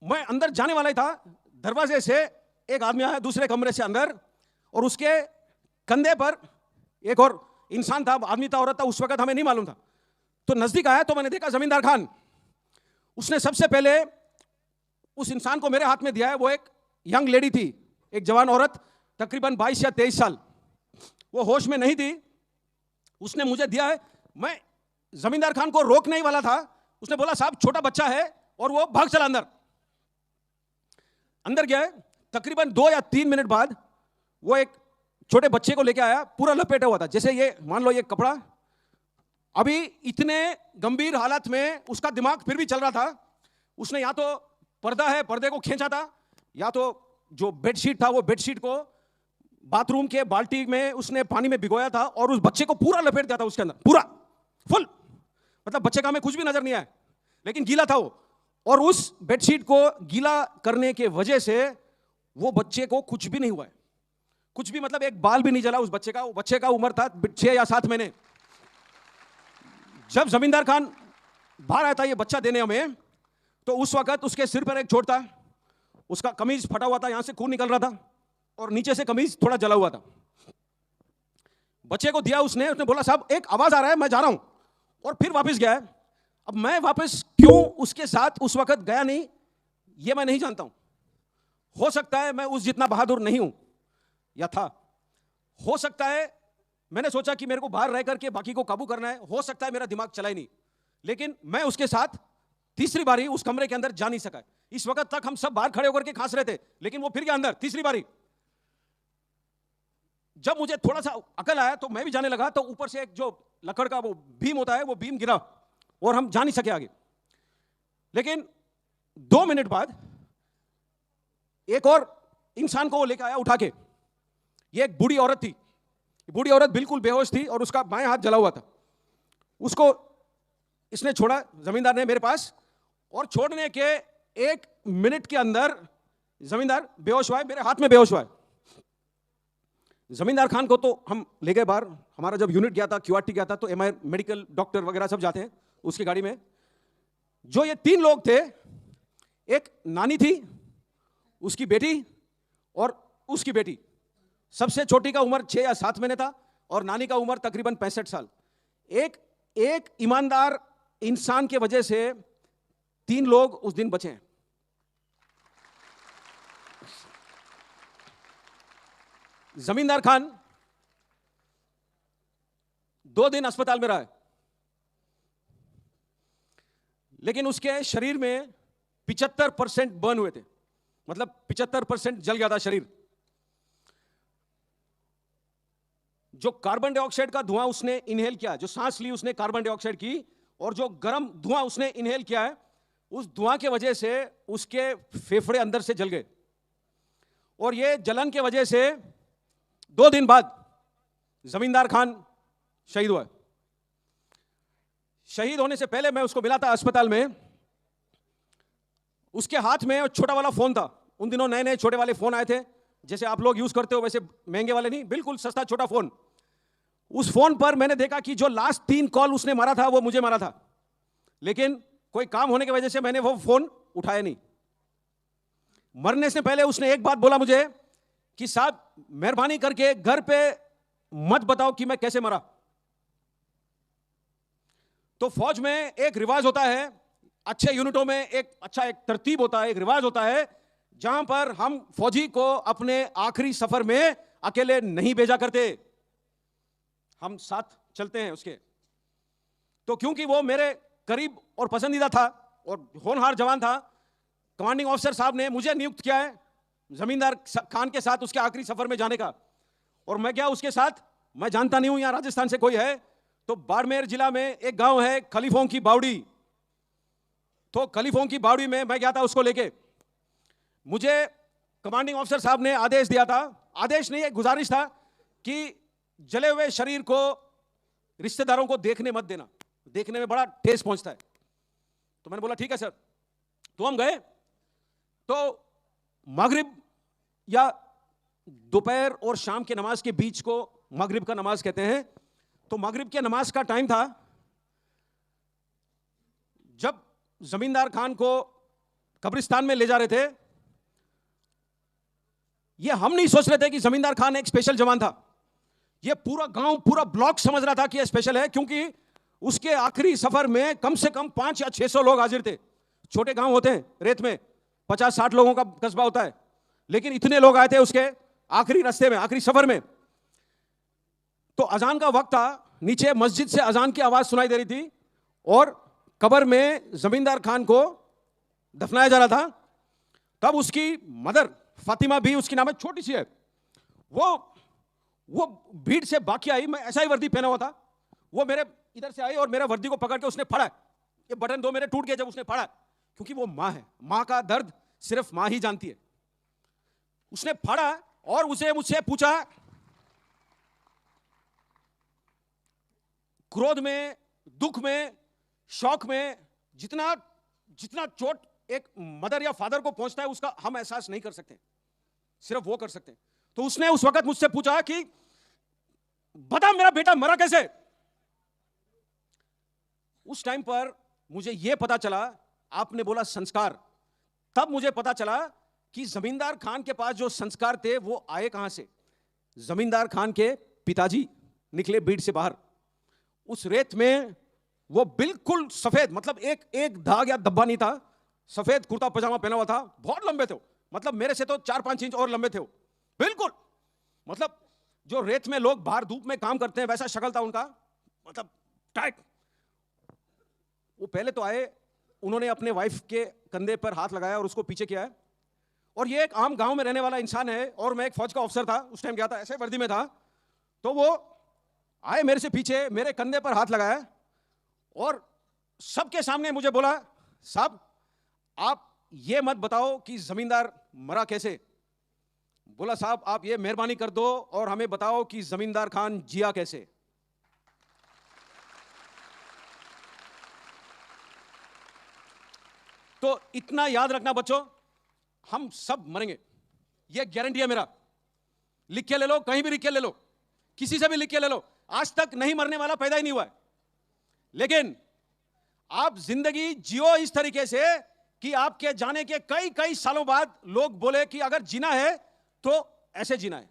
मैं अंदर जाने वाला ही था, दरवाजे से एक आदमी आया दूसरे कमरे से अंदर, और उसके कंधे पर एक और इंसान था, आदमी था औरत था, उस वक्त हमें नहीं मालूम था। तो नजदीक आया तो मैंने देखा जमींदार खान। उसने सबसे पहले उस इंसान को मेरे हाथ में दिया है। वो एक यंग लेडी थी, एक जवान औरत, तकरीबन 22 या 23 साल, वो होश में नहीं थी। उसने मुझे दिया है। मैं जमींदार खान को रोकने ही वाला था, उसने बोला साहब छोटा बच्चा है, और वो भाग चला अंदर। अंदर गया है, तकरीबन 2 या 3 मिनट बाद वो एक छोटे बच्चे को लेके आया, पूरा लपेटा हुआ था, जैसे ये मान लो ये कपड़ा। अभी इतने गंभीर हालत में उसका दिमाग फिर भी चल रहा था। उसने या तो पर्दा है, पर्दे को खींचा था, या तो जो बेडशीट था वो बेडशीट को बाथरूम के बाल्टी में उसने पानी में भिगोया था, और उस बच्चे को पूरा लपेट दिया था उसके अंदर, पूरा फुल। मतलब बच्चे का हमें कुछ भी नजर नहीं आया, लेकिन गीला था वो। और उस बेडशीट को गीला करने के वजह से वो बच्चे को कुछ भी नहीं हुआ है, कुछ भी, मतलब एक बाल भी नहीं जला उस बच्चे का। वो बच्चे का उम्र था 6 या 7 महीने। जब जमींदार खान बाहर आया था ये बच्चा देने हमें, तो उस वक्त उसके सिर पर एक चोट था, उसका कमीज फटा हुआ था, यहां से खून निकल रहा था, और नीचे से कमीज थोड़ा जला हुआ था। बच्चे को दिया उसने बोला साहब एक आवाज आ रहा है, मैं जा रहा हूं, और फिर वापस गया। अब मैं वापस क्यों उसके साथ उस वक्त गया नहीं, ये मैं नहीं जानता हूं। हो सकता है मैं उस जितना बहादुर नहीं हूं, या था। हो सकता है मैंने सोचा कि मेरे को बाहर रह करके बाकी को काबू करना है, हो सकता है मेरा दिमाग चला ही नहीं। लेकिन मैं उसके साथ तीसरी बारी उस कमरे के अंदर जा नहीं सका। इस वक्त तक हम सब बाहर खड़े होकर के खांस रहे थे, लेकिन वो फिर गया अंदर तीसरी बारी। जब मुझे थोड़ा सा अकल आया तो मैं भी जाने लगा, तो ऊपर से एक जो लकड़ का वो बीम होता है, वो बीम गिरा, और हम जा नहीं सके आगे। लेकिन 2 मिनट बाद एक और इंसान को वो लेकर आया उठा के। ये एक बूढ़ी औरत थी, बूढ़ी औरत बिल्कुल बेहोश थी, और उसका बाएं हाथ जला हुआ था। उसको इसने छोड़ा जमींदार ने मेरे पास, और छोड़ने के 1 मिनट के अंदर जमींदार बेहोश हुआ है, मेरे हाथ में बेहोश हुआ है। जमींदार खान को तो हम ले गए बाहर। हमारा जब यूनिट गया था, क्यूआरटी गया था, तो एमआई मेडिकल डॉक्टर वगैरह सब जाते हैं उसकी गाड़ी में। जो ये 3 लोग थे, एक नानी थी, उसकी बेटी और उसकी बेटी। सबसे छोटी का उम्र 6 या 7 महीने था, और नानी का उम्र तकरीबन 65 साल। एक ईमानदार इंसान के वजह से 3 लोग उस दिन बचे हैं। जमींदार खान 2 दिन अस्पताल में रहा है, लेकिन उसके शरीर में 75% बर्न हुए थे, मतलब 75% जल गया था शरीर। जो कार्बन डाइऑक्साइड का धुआं उसने इनहेल किया, जो सांस ली उसने कार्बन डाइऑक्साइड की, और जो गर्म धुआं उसने इनहेल किया है, उस धुआं के वजह से उसके फेफड़े अंदर से जल गए। और ये जलन के वजह से 2 दिन बाद जमींदार खान शहीद हुआ। शहीद होने से पहले मैं उसको मिला था अस्पताल में। उसके हाथ में छोटा वाला फोन था। उन दिनों नए नए छोटे वाले फोन आए थे, जैसे आप लोग यूज करते हो, वैसे महंगे वाले नहीं, बिल्कुल सस्ता छोटा फोन। उस फोन पर मैंने देखा कि जो लास्ट 3 कॉल उसने मारा था वो मुझे मारा था, लेकिन कोई काम होने की वजह से मैंने वो फोन उठाया नहीं। मरने से पहले उसने एक बात बोला मुझे कि साहब मेहरबानी करके घर पे मत बताओ कि मैं कैसे मरा। तो फौज में एक रिवाज होता है, अच्छे यूनिटों में एक तरतीब होता है, एक रिवाज होता है, जहां पर हम फौजी को अपने आखिरी सफर में अकेले नहीं भेजा करते, हम साथ चलते हैं उसके। तो क्योंकि वो मेरे करीब और पसंदीदा था और होनहार जवान था, कमांडिंग ऑफिसर साहब ने मुझे नियुक्त किया है जमींदार खान के साथ उसके आखिरी सफर में जाने का। और मैं क्या उसके साथ, मैं जानता नहीं हूं यहां राजस्थान से कोई है, तो बाड़मेर जिला में एक गांव है खलीफों की बावड़ी। तो खलीफों की बावड़ी में मैं गया था उसको लेके। मुझे कमांडिंग ऑफिसर साहब ने आदेश दिया था, आदेश नहीं एक गुजारिश था, कि जले हुए शरीर को रिश्तेदारों को देखने मत देना, देखने में बड़ा ठेस पहुंचता है। तो मैंने बोला ठीक है सर। तो हम गए, तो मगरिब या दोपहर और शाम के नमाज के बीच को मगरिब का नमाज कहते हैं। तो मगरिब के नमाज का टाइम था। जब जमींदार खान को कब्रिस्तान में ले जा रहे थे। ये हम नहीं सोच रहे थे कि जमींदार खान एक स्पेशल जवान था। ये पूरा गांव, पूरा ब्लॉक समझ रहा था कि ये स्पेशल है, क्योंकि उसके आखिरी सफर में कम से कम 500 या 600 लोग हाजिर थे। छोटे गांव होते हैं रेत में, 50-60 लोगों का कस्बा होता है, लेकिन इतने लोग आए थे उसके आखिरी रास्ते में, आखिरी सफर में। तो अजान का वक्त था, नीचे मस्जिद से अजान की आवाज सुनाई दे रही थी और कब्र में जमींदार खान को दफनाया जा रहा था। तब उसकी मदर फातिमा भी, उसकी नाम है, छोटी सी है, वो भीड़ से बाकी आई। मैं ऐसा ही वर्दी पहना हुआ था। वो मेरे इधर से आई और मेरे वर्दी को पकड़ के उसने फाड़ा। ये बटन दो मेरे टूट गए जब उसने फाड़ा, क्योंकि वो मां है, मां का दर्द सिर्फ मां ही जानती है। उसने फाड़ा और उसे मुझसे पूछा, क्रोध में, दुख में, शौक में, जितना जितना चोट एक मदर या फादर को पहुंचता है उसका हम एहसास नहीं कर सकते, सिर्फ वो कर सकते हैं। तो उसने उस वक्त मुझसे पूछा कि बता मेरा बेटा मरा कैसे। उस टाइम पर मुझे यह पता चला, आपने बोला संस्कार, तब मुझे पता चला कि जमींदार खान के पास जो संस्कार थे वो आए कहां से। जमींदार खान के पिताजी निकले बीड़ से बाहर, उस रेत में वो बिल्कुल सफेद, मतलब एक दाग या धब्बा नहीं था, सफेद कुर्ता पजामा पहना हुआ था, बहुत लंबे थे, मतलब मेरे से तो 4-5 इंच और लंबे थे वो, बिल्कुल, मतलब जो रेत में लोग बाहर धूप में काम करते हैं वैसा शक्ल था उनका, मतलब टाइट। वो पहले तो आए, उन्होंने अपने वाइफ के कंधे पर हाथ लगाया और उसको पीछे किया है। और ये एक आम गांव में रहने वाला इंसान है और मैं एक फौज का ऑफिसर था, उस टाइम गया था, ऐसे वर्दी में था। तो वो आए मेरे से पीछे, मेरे कंधे पर हाथ लगाया और सबके सामने मुझे बोला, साहब आप ये मत बताओ कि जमींदार मरा कैसे। बोला साहब आप ये मेहरबानी कर दो और हमें बताओ कि जमींदार खान जिया कैसे। तो इतना याद रखना बच्चों, हम सब मरेंगे, ये गारंटी है मेरा। लिख के ले लो, कहीं भी लिख के ले लो, किसी से भी लिख के ले लो। आज तक नहीं मरने वाला पैदा ही नहीं हुआ है, लेकिन आप जिंदगी जियो इस तरीके से कि आपके जाने के कई कई सालों बाद लोग बोले कि अगर जीना है तो ऐसे जीना है।